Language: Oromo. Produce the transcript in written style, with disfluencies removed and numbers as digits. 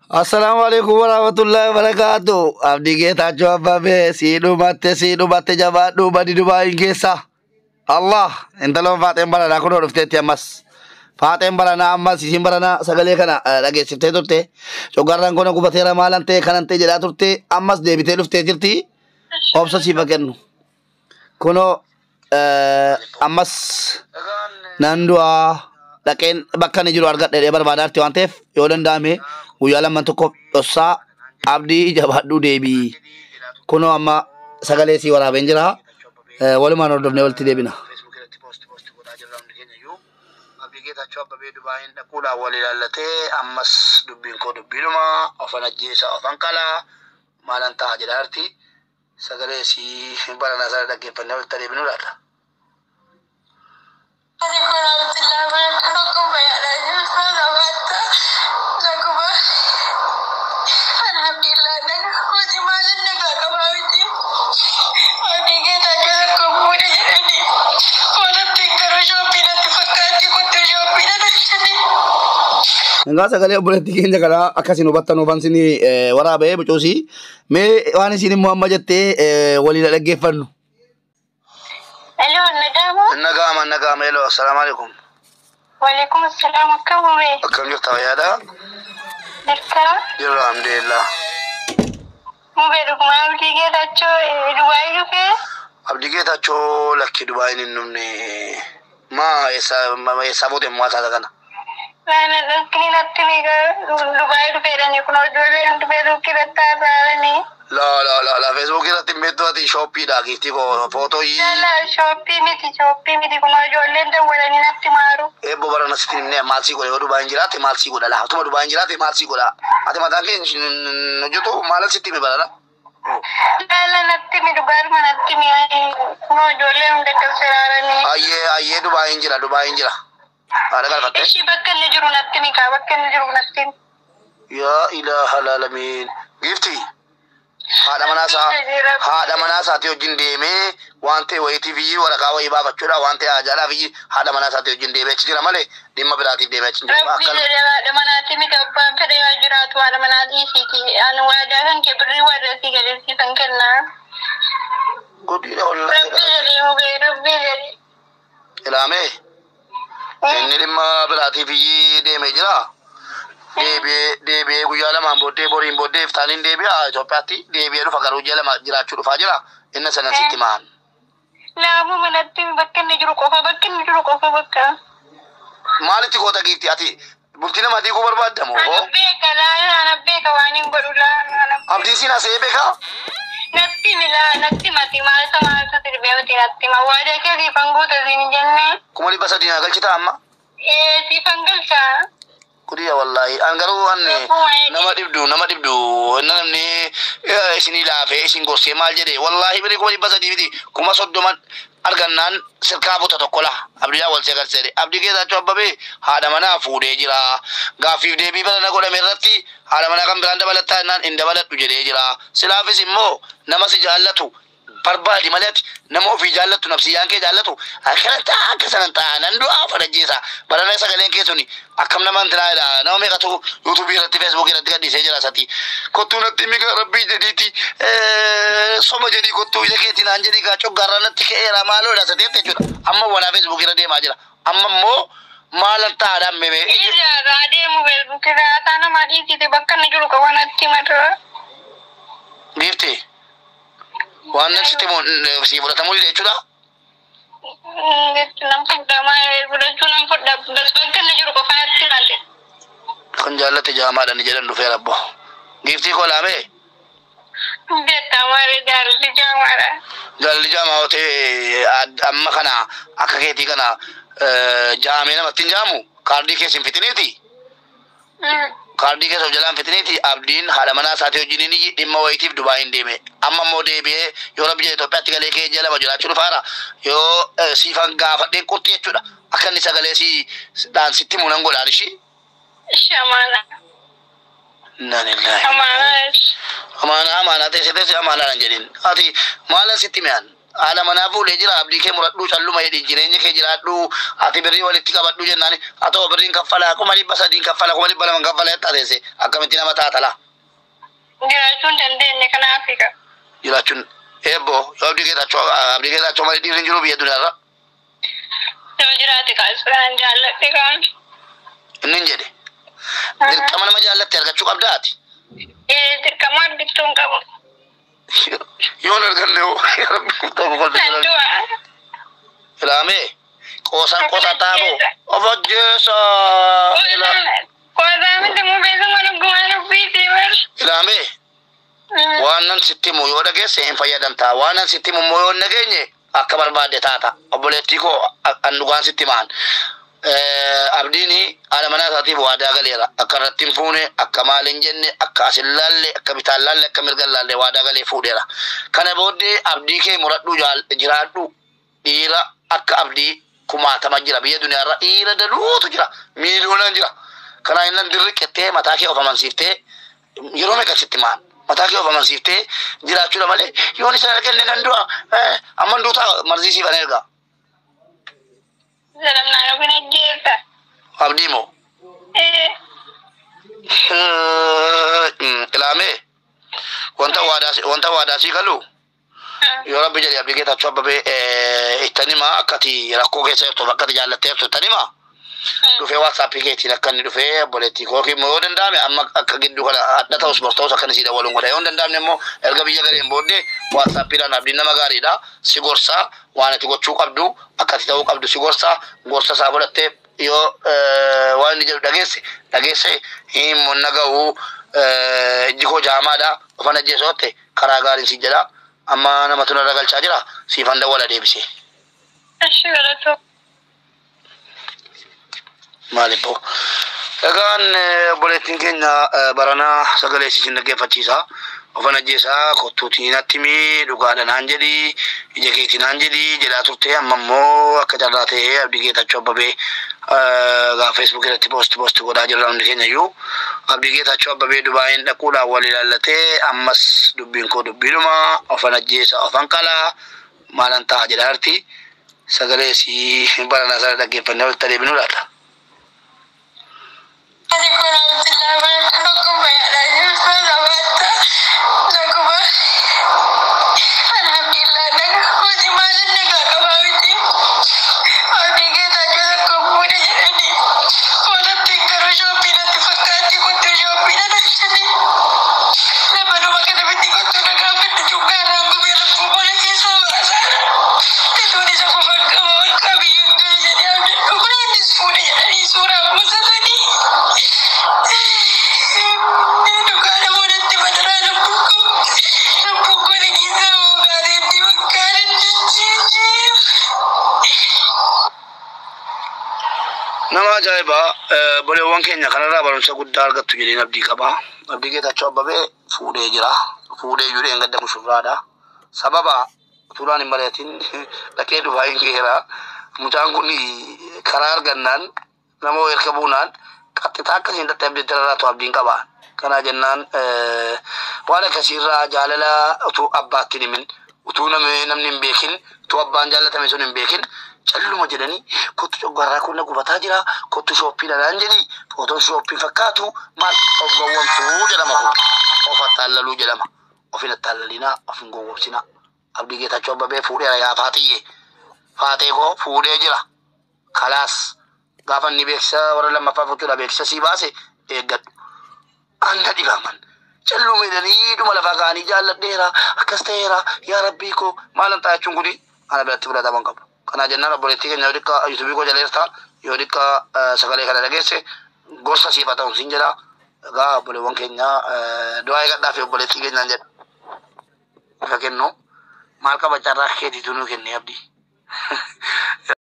Assalamualaikum warahmatullahi wabarakatuh. Abdi kita coba be sinu mate jabadu badi Dubai gesa. Allah entalo fatem barana ko do fete mas. Fatem barana amma sisim barana sagale kana lage sifte turte. Cogaran kono ku batera malante kanante jeda turte ammas debite lufte jirti. Obsa si bagennu. Kono ammas nandua lakin bakkan jiru argat dari barbadarti wantef yodan dame guyala mantukop dosa abdi jabadu debi kono amma sagale si wara benjira wala mano dofne walti debina abdi geta chobba be dubayin da kula wali lallate ammas dubbin ko dubbinuma ofana jesa ofankala malanta hajarti sagale si barana sara dagge panel tare binulata Enggak sekali boleh tikin jaga akasin obat tanuban sini warabe bucosi me wani sini Muhammad jette wali lagi fanu. Hello, Nagama, hello, assalamualaikum. Waalaikumsalam, kamu be? Akam jota wayada? Dekka? Jiro alhamdulillah. Mu be dugma abdi ge dacho Dubai duke? Abdi ge dacho lakki Dubai ninnumne ma esa bote muasa kana. Nana dakni natni ga Dubai duke rani kuno dole ndu be duke betta barani. La Facebook ira timmeto ati Shopee da gifti ko foto yi. La Shopee miti kuno dole ndu wala ni natti maru. Bo bara nasiti ne malsi ko le Dubai njirate malsi ko la to Dubai njirate malsi ko la. Ate madange nojoto mala siti me bara. La natti mi Dubai manatti mi kuno dole ndu kasarani. Aye Dubai njira. Ada kal fatte. Ishi bakkan ne juru natti mi ka bakkan ne juru natti. Ya ilahal alamin. Gifti. Hada manasa te ojin deme wante way TV wala ka way baba chura wante ajala fi hada manasa te ojin deme chira male dimma birati deme chin akal hada manati mi tabban fere wajuratu hada manati siki an wada kan ke bri wada si gale si sankanna godi wallahi rabbi ilame inni dimma birati fi deme jira Debe guyala mambote borin bote iftanin debe a Itoophiyaatti debe dhufa garuu jala jiraachuu dhufaa jira inna sanan sitti maan. Laamu manatti bakka inni jiru qofa bakka. Maalitti koota giifti ati bultii nama diiguu barbaadda moo? Ana beeka waan hin godhu laa. Abdiin siin asee beeka? Natti mati maaltu sirbeewti natti ma waada keessi fanguuta siin jenne. 300 galchita amma? Si fangalcha. Kudiya wallahi angaru anne nama dibdu namni isini laafe isin gosse maal jede wallahi bari ko dibasa dibidi kuma soddoman argannan sirka buta tokkola abdiya wal segar sede abdi ke da chobbabe hada mana fuude jira gafif debi bala na goda merratti hada mana kam biranda balata nan inda balatu jede jira silafis immo nama si jallatu barbaadi malet nama ofi jallatu nafsiyan ke jallatu akharata akasananta nandu afarajisa barana sagalen ke suni akam naman tiraida nama me katu YouTube irratti Facebook irratti gadise jira sati kottu natti mi rabbi jediti soma jadi kottu ile ke tinan jadi ga chogarranatti ke era malo da sati te jura amma wana Facebook irratti ma jira amma mo malanta adam me ija rade mu Facebook ra tana ma di ti bakkan ne juru ko wanatti matra gifti Wana siti mo si bola tamu ile chula? Nampak damai bola chula nampak bas bakkan ne juru ko fanatti lalle. Kan jallate jama dan jalan du fera bo. Gifti ko lame? Betta mare jalli jama ote amma kana akaketi kana jame na matin jamu kardi ke simfitiniti. Kardi ke sojalan fitiniti abdin hada mana saate hojini ni dimma waytif Dubai indeme amma mo debe yo rabbi je to patti gale ke jela majula chulu fara yo sifan gafa den kotti echuda akan ni sagale si dan sitti munan gola shi shamana nanillahi amana te sete amana nan jedin ati malan sitti men ala mana fuudhee jira abdii kee muradhuu calluma jedhi jireenya kee jiraadhu ati birrii walitti qabadhu jennaani atoo birriin kaffalaa kuma 300 kaffala kuma 200 kaffala jettaatese akkamitti nama taatala jiraachuun dandeenye kanaaf egaa jiraachuun eebbo yoo abdii kee taachoo malee dhiirri hin jiru biyya duniyaarra yoo jiraate kaasuudhaan jaalladhe kaan inni hin jedhe dirqama nama jaallatte argachuu qabdaati dirqama argachuu hin qabu Yon arganne ho ilame kosa taabo obojesa ilame waanan sittimu yoo dhageesse hin fayyadamta waanan sittimu immoo yoo nageenye akka barbaadde taata obboleettii koo andugaan sittimaan abdiini ala mana isaatiif waadaa galeera akka irratti hin fuune akka maal hin jenne akka asin laalle akka bitaan laalle akka mirgan laalle waadaa galee fuudheera kana booddee abdii kee muradhu jiraadhu dhiira akka abdii kumaatama jira biyya duniyaarra dhiira danuutu jira miiliyoonaan jira kana innan dirriqettee mataa kee of amansiiftee yeroo meeqa sitti maan mataa kee of amansiiftee jiraachuudha malee yoon isa arganne nan du'a amman duutaa marziisiifan erga abdii moo ilame wanta waadaasii galu yoo rabbi jedhe abdii keetachuu abbabee ittanima akkati rakkoo keessa jirtuuf akkati jaallattee jirtu ittanima dhufee waatsaappii keetiin akka inni dhufee obboleettii koo immoo yoo danda'ame amma akka gidduu kana adda ta'us borta'us akka inni siidha waliin godha yoo danda'amne immoo erga biyya gareen booddee waatsaappiidhaan abdiin nama gaariidha si gorsaa waan ati gochuu qabdu akkati ta'uu qabdu si gorsaa gorsa isaa godhattee yoo waan inni jedhu dhageesse himmo naga'uu ijji koo jaamaadha ofan ajjeesootte karaa gaariin si jedha amma namatu narra galchaa jira siifan dawwala deebisee. Ashi galatoo. Maalibbo egaan obboleettiin keenya baranaa sagalee isin dhaggeeffachiisa ofan ajjeesaa kottuutiin attimii dhugaadha naan jedhi ija keetiin naan jedhi jedhaa turte amma immoo akka carraa ta'ee abdii keetachuu abbabee gaa feesbuuk irratti poost godhaa jirra hundi keenya iyyuu abdii keetachuu abbabee Dubaayin dhaquudhaan wal ilaallatee ammas dubbiin koo dubbiidhuma ofan ajjeesa ofan qalaa maalan ta'a jedhaa jirti sagalee isii baranaa sana dhaggeeffannee walitti adeeminu laata. nama ajaa'iba boleewwan keenya kanarraa barumsa guddaa argattu jedheen abdii qaba abdii keetachuu abbabee fuudhee jira fuudhee iyyuu dheengadda mushurraadha sababa utuulaan hin mari'atin dhaqee Dubaayin geera mucaan kun karaa argannaan nama erga buunaan qaxxitaa akkasiin dhattee abdii dararaatu abdiin qaba kana jennaan waan akkasiirraa jaalala utuu abbaatti himin utuu namni hin beekin utuu abbaan jaallatame sun hin beekin calluma jedhanii kottu coggarraa kun gubataa jira kottu shooppii dhanaan jedhi footoon shooppii fakkaatu maal of gowwomsuu jedhama kun of attaallaluu jedhama ofin attaallalinaa ofin gowwomsinaa abdii keetachuu abbabee fuudheera yaa faatee koo fuudhee jira kalaas gaafa inni beeksisa warra lammaffaa fuutuudha beeksisa sii baase eeggadhu anda dhibaman calluma jedhanii dhuma lafaa ka'anii jaalladheera akkas ta'eera yaa rabbii koo maalan ta'achuun kuni ana biratti fudhataman qabu kana jennaan obboleettii keenya yoo dhikka yuutuubii koo jaleerta yoo dhikka sagalee kana dhageesse gorsa siif haa ta'u siin jedha egaa obboleewwan keenya du'aa eegadhaa fi obboleettii keenyaan jedha ifa kennu maal qaba carraa keetiitu nuu kenne abdii